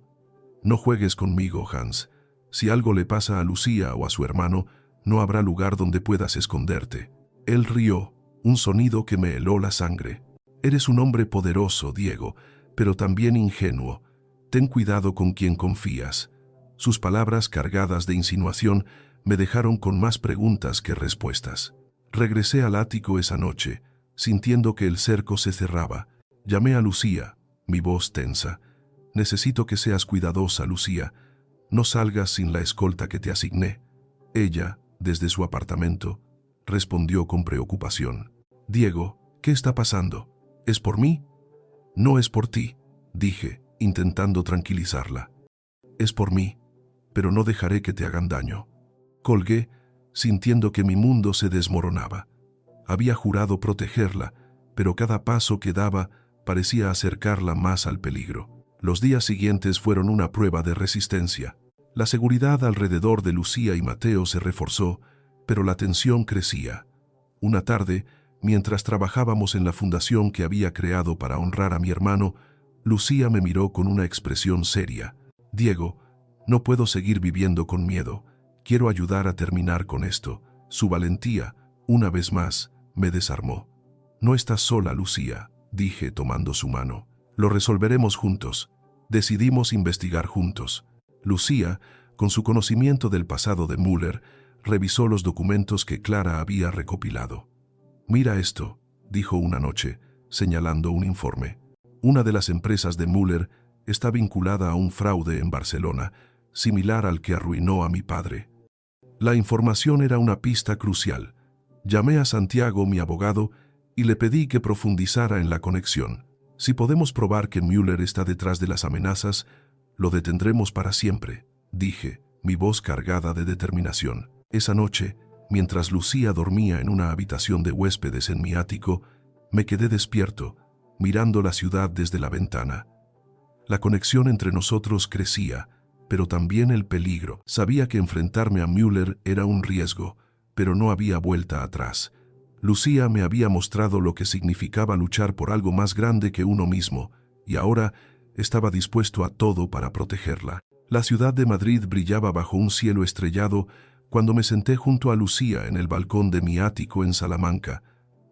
«No juegues conmigo, Hans. Si algo le pasa a Lucía o a su hermano, no habrá lugar donde puedas esconderte». Él rió, un sonido que me heló la sangre. «Eres un hombre poderoso, Diego, pero también ingenuo. Ten cuidado con quien confías». Sus palabras, cargadas de insinuación, me dejaron con más preguntas que respuestas. Regresé al ático esa noche, sintiendo que el cerco se cerraba. Llamé a Lucía, mi voz tensa. «Necesito que seas cuidadosa, Lucía. No salgas sin la escolta que te asigné». Ella, desde su apartamento, respondió con preocupación. «Diego, ¿qué está pasando? ¿Es por mí?» «No es por ti», dije, intentando tranquilizarla. «Es por mí, pero no dejaré que te hagan daño». Colgué, sintiendo que mi mundo se desmoronaba. Había jurado protegerla, pero cada paso que daba parecía acercarla más al peligro. Los días siguientes fueron una prueba de resistencia. La seguridad alrededor de Lucía y Mateo se reforzó, pero la tensión crecía. Una tarde, mientras trabajábamos en la fundación que había creado para honrar a mi hermano, Lucía me miró con una expresión seria. «Diego, no puedo seguir viviendo con miedo. Quiero ayudar a terminar con esto». Su valentía, una vez más, me desarmó. «No estás sola, Lucía», dije tomando su mano. «Lo resolveremos juntos». Decidimos investigar juntos. Lucía, con su conocimiento del pasado de Müller, revisó los documentos que Clara había recopilado. «Mira esto», dijo una noche, señalando un informe. «Una de las empresas de Müller está vinculada a un fraude en Barcelona, similar al que arruinó a mi padre». La información era una pista crucial. Llamé a Santiago, mi abogado, y le pedí que profundizara en la conexión. «Si podemos probar que Müller está detrás de las amenazas, lo detendremos para siempre», dije, mi voz cargada de determinación. Esa noche, mientras Lucía dormía en una habitación de huéspedes en mi ático, me quedé despierto, mirando la ciudad desde la ventana. La conexión entre nosotros crecía, pero también el peligro. Sabía que enfrentarme a Müller era un riesgo, pero no había vuelta atrás. Lucía me había mostrado lo que significaba luchar por algo más grande que uno mismo, y ahora estaba dispuesto a todo para protegerla. La ciudad de Madrid brillaba bajo un cielo estrellado cuando me senté junto a Lucía en el balcón de mi ático en Salamanca,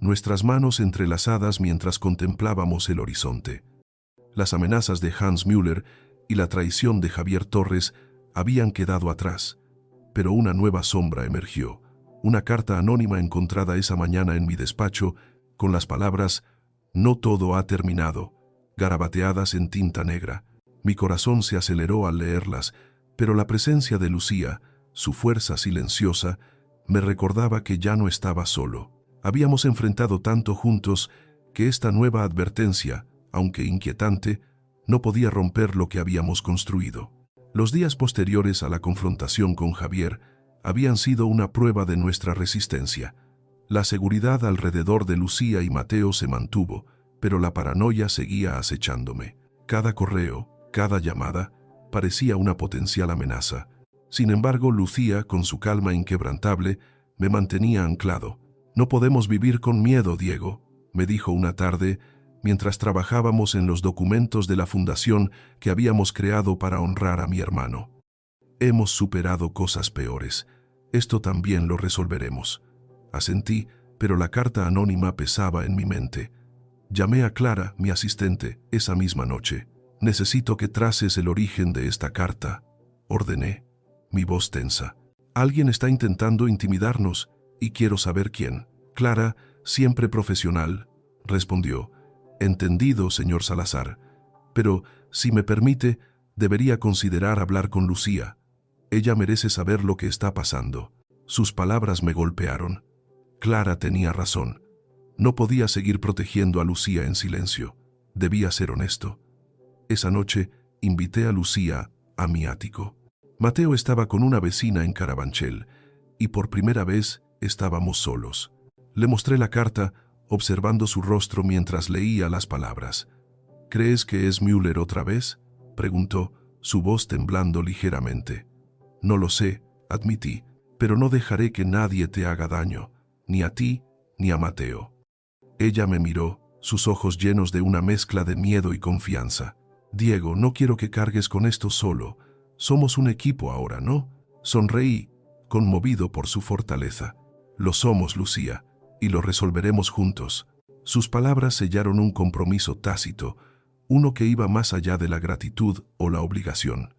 nuestras manos entrelazadas mientras contemplábamos el horizonte. Las amenazas de Hans Müller y la traición de Javier Torres habían quedado atrás, pero una nueva sombra emergió. Una carta anónima encontrada esa mañana en mi despacho, con las palabras «No todo ha terminado», garabateadas en tinta negra. Mi corazón se aceleró al leerlas, pero la presencia de Lucía, su fuerza silenciosa, me recordaba que ya no estaba solo. Habíamos enfrentado tanto juntos que esta nueva advertencia, aunque inquietante, No podía romper lo que habíamos construido. Los días posteriores a la confrontación con Javier habían sido una prueba de nuestra resistencia. La seguridad alrededor de Lucía y Mateo se mantuvo, pero la paranoia seguía acechándome. Cada correo, cada llamada, parecía una potencial amenaza. Sin embargo, Lucía, con su calma inquebrantable, me mantenía anclado. «No podemos vivir con miedo, Diego», me dijo una tarde, mientras trabajábamos en los documentos de la fundación que habíamos creado para honrar a mi hermano. «Hemos superado cosas peores. Esto también lo resolveremos». Asentí, pero la carta anónima pesaba en mi mente. Llamé a Clara, mi asistente, esa misma noche. «Necesito que traces el origen de esta carta», ordené, mi voz tensa. «Alguien está intentando intimidarnos y quiero saber quién». Clara, siempre profesional, respondió: «Entendido, señor Salazar, pero, si me permite, debería considerar hablar con Lucía. Ella merece saber lo que está pasando». Sus palabras me golpearon. Clara tenía razón. No podía seguir protegiendo a Lucía en silencio. Debía ser honesto. Esa noche invité a Lucía a mi ático. Mateo estaba con una vecina en Carabanchel y por primera vez estábamos solos. Le mostré la carta, observando su rostro mientras leía las palabras. «¿Crees que es Müller otra vez?», preguntó, su voz temblando ligeramente. «No lo sé», admití, «pero no dejaré que nadie te haga daño, ni a ti ni a Mateo». Ella me miró, sus ojos llenos de una mezcla de miedo y confianza. «Diego, no quiero que cargues con esto solo. Somos un equipo ahora, ¿no?». Sonreí, conmovido por su fortaleza. «Lo somos, Lucía, y lo resolveremos juntos». Sus palabras sellaron un compromiso tácito, uno que iba más allá de la gratitud o la obligación.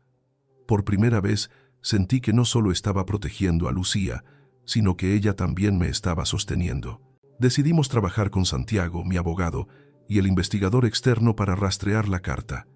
Por primera vez sentí que no solo estaba protegiendo a Lucía, sino que ella también me estaba sosteniendo. Decidimos trabajar con Santiago, mi abogado, y el investigador externo para rastrear la carta.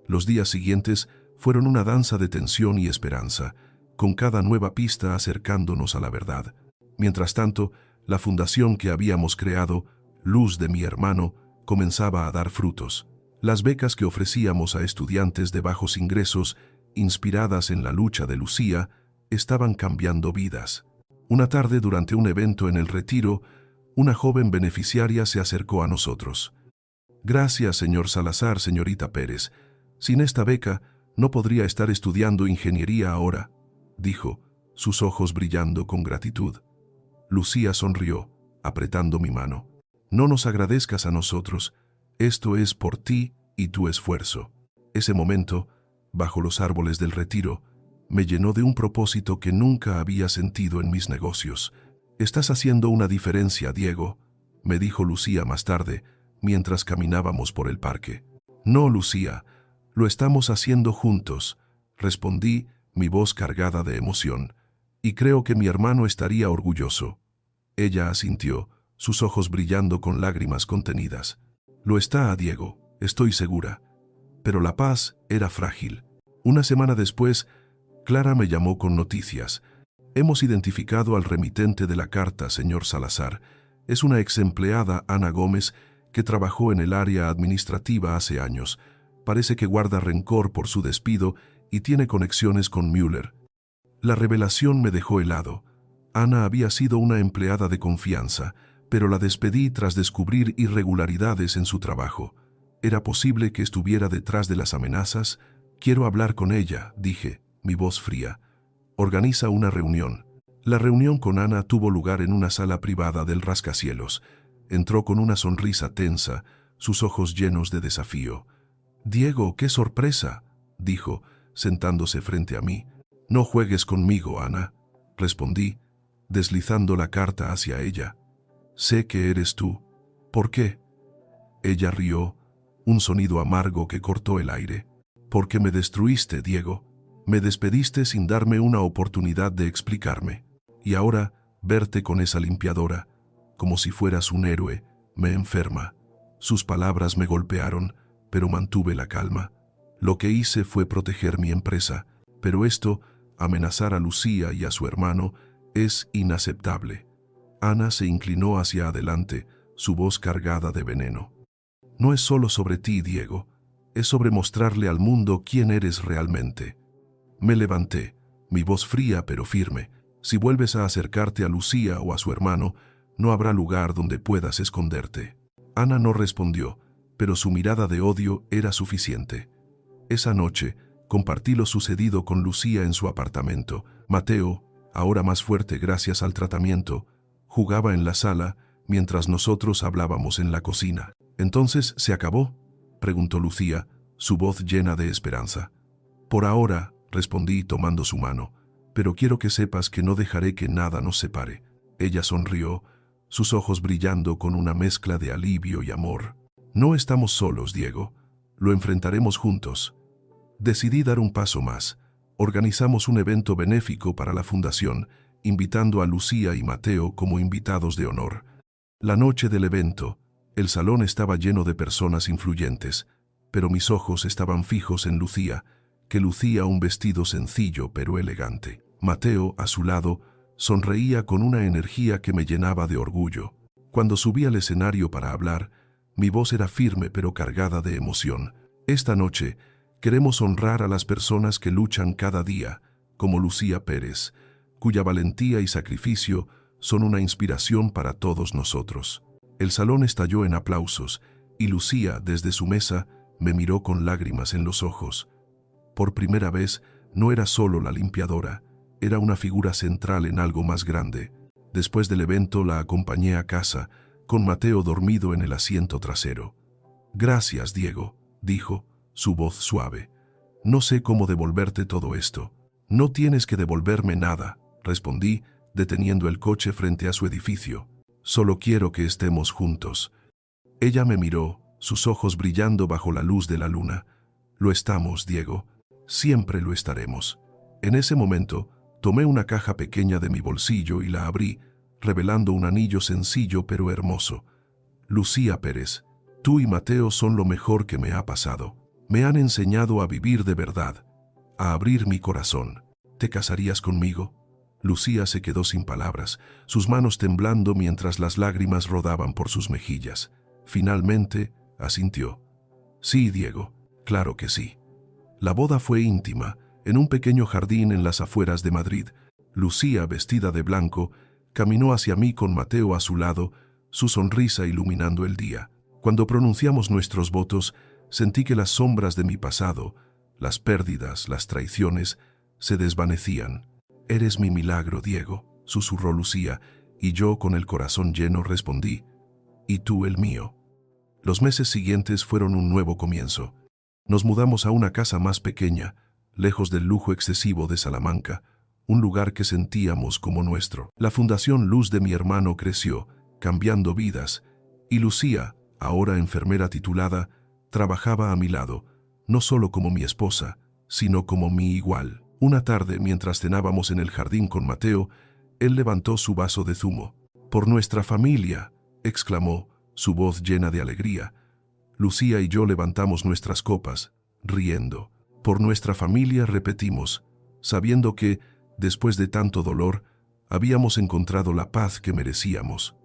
Los días siguientes fueron una danza de tensión y esperanza, con cada nueva pista acercándonos a la verdad. Mientras tanto, la fundación que habíamos creado, Luz de mi hermano, comenzaba a dar frutos. Las becas que ofrecíamos a estudiantes de bajos ingresos, inspiradas en la lucha de Lucía, estaban cambiando vidas. Una tarde, durante un evento en el Retiro, una joven beneficiaria se acercó a nosotros. «Gracias, señor Salazar, señorita Pérez. Sin esta beca, no podría estar estudiando ingeniería ahora», dijo, sus ojos brillando con gratitud. Lucía sonrió, apretando mi mano. «No nos agradezcas a nosotros. Esto es por ti y tu esfuerzo». Ese momento, bajo los árboles del Retiro, me llenó de un propósito que nunca había sentido en mis negocios. «Estás haciendo una diferencia, Diego», me dijo Lucía más tarde, mientras caminábamos por el parque. «No, Lucía, lo estamos haciendo juntos», respondí, mi voz cargada de emoción. «Y creo que mi hermano estaría orgulloso». Ella asintió, sus ojos brillando con lágrimas contenidas. «Lo está, Diego, estoy segura». Pero la paz era frágil. Una semana después, Clara me llamó con noticias. «Hemos identificado al remitente de la carta, señor Salazar. Es una exempleada, Ana Gómez, que trabajó en el área administrativa hace años. Parece que guarda rencor por su despido y tiene conexiones con Müller». La revelación me dejó helado. Ana había sido una empleada de confianza, pero la despedí tras descubrir irregularidades en su trabajo. ¿Era posible que estuviera detrás de las amenazas? «Quiero hablar con ella», dije, mi voz fría. «Organiza una reunión». La reunión con Ana tuvo lugar en una sala privada del rascacielos. Entró con una sonrisa tensa, sus ojos llenos de desafío. «Diego, qué sorpresa», dijo, sentándose frente a mí. «No juegues conmigo, Ana», respondí, deslizando la carta hacia ella. «Sé que eres tú». «¿Por qué?». Ella rió, un sonido amargo que cortó el aire. «Porque me destruiste, Diego. Me despediste sin darme una oportunidad de explicarme. Y ahora, verte con esa limpiadora, como si fueras un héroe, me enferma». Sus palabras me golpearon, pero mantuve la calma. Lo que hice fue proteger mi empresa, pero esto, amenazar a Lucía y a su hermano, es inaceptable. Ana se inclinó hacia adelante, su voz cargada de veneno. «No es solo sobre ti, Diego. es sobre mostrarle al mundo quién eres realmente. Me levanté, mi voz fría pero firme. Si vuelves a acercarte a Lucía o a su hermano, no habrá lugar donde puedas esconderte. Ana no respondió, pero su mirada de odio era suficiente. Esa noche, compartí lo sucedido con Lucía en su apartamento. Mateo, ahora más fuerte gracias al tratamiento, jugaba en la sala mientras nosotros hablábamos en la cocina. «¿Entonces se acabó?», preguntó Lucía, su voz llena de esperanza. «Por ahora», respondí tomando su mano, «pero quiero que sepas que no dejaré que nada nos separe». Ella sonrió, sus ojos brillando con una mezcla de alivio y amor. «No estamos solos, Diego. Lo enfrentaremos juntos». Decidí dar un paso más. Organizamos un evento benéfico para la fundación, invitando a Lucía y Mateo como invitados de honor. La noche del evento, el salón estaba lleno de personas influyentes, pero mis ojos estaban fijos en Lucía, que lucía un vestido sencillo pero elegante. Mateo, a su lado, sonreía con una energía que me llenaba de orgullo. Cuando subí al escenario para hablar, mi voz era firme pero cargada de emoción. «Esta noche, queremos honrar a las personas que luchan cada día, como Lucía Pérez, cuya valentía y sacrificio son una inspiración para todos nosotros». El salón estalló en aplausos, y Lucía, desde su mesa, me miró con lágrimas en los ojos. Por primera vez, no era solo la limpiadora, era una figura central en algo más grande. Después del evento la acompañé a casa, con Mateo dormido en el asiento trasero. «Gracias, Diego», dijo, su voz suave. «No sé cómo devolverte todo esto». «No tienes que devolverme nada», respondí, deteniendo el coche frente a su edificio. «Solo quiero que estemos juntos». Ella me miró, sus ojos brillando bajo la luz de la luna. «Lo estamos, Diego. Siempre lo estaremos». En ese momento, tomé una caja pequeña de mi bolsillo y la abrí, revelando un anillo sencillo pero hermoso. «Lucía Pérez, tú y Mateo son lo mejor que me ha pasado. Me han enseñado a vivir de verdad, a abrir mi corazón. ¿Te casarías conmigo?». Lucía se quedó sin palabras, sus manos temblando mientras las lágrimas rodaban por sus mejillas. Finalmente, asintió. «Sí, Diego, claro que sí». La boda fue íntima, en un pequeño jardín en las afueras de Madrid. Lucía, vestida de blanco, caminó hacia mí con Mateo a su lado, su sonrisa iluminando el día. Cuando pronunciamos nuestros votos, sentí que las sombras de mi pasado, las pérdidas, las traiciones, se desvanecían. «Eres mi milagro, Diego», susurró Lucía, y yo, con el corazón lleno, respondí, «y tú el mío». Los meses siguientes fueron un nuevo comienzo. Nos mudamos a una casa más pequeña, lejos del lujo excesivo de Salamanca, un lugar que sentíamos como nuestro. La Fundación Luz de mi hermano creció, cambiando vidas, y Lucía, ahora enfermera titulada, trabajaba a mi lado, no solo como mi esposa, sino como mi igual. Una tarde, mientras cenábamos en el jardín con Mateo, él levantó su vaso de zumo. «Por nuestra familia», exclamó, su voz llena de alegría. Lucía y yo levantamos nuestras copas, riendo. «Por nuestra familia», repetimos, sabiendo que, después de tanto dolor, habíamos encontrado la paz que merecíamos.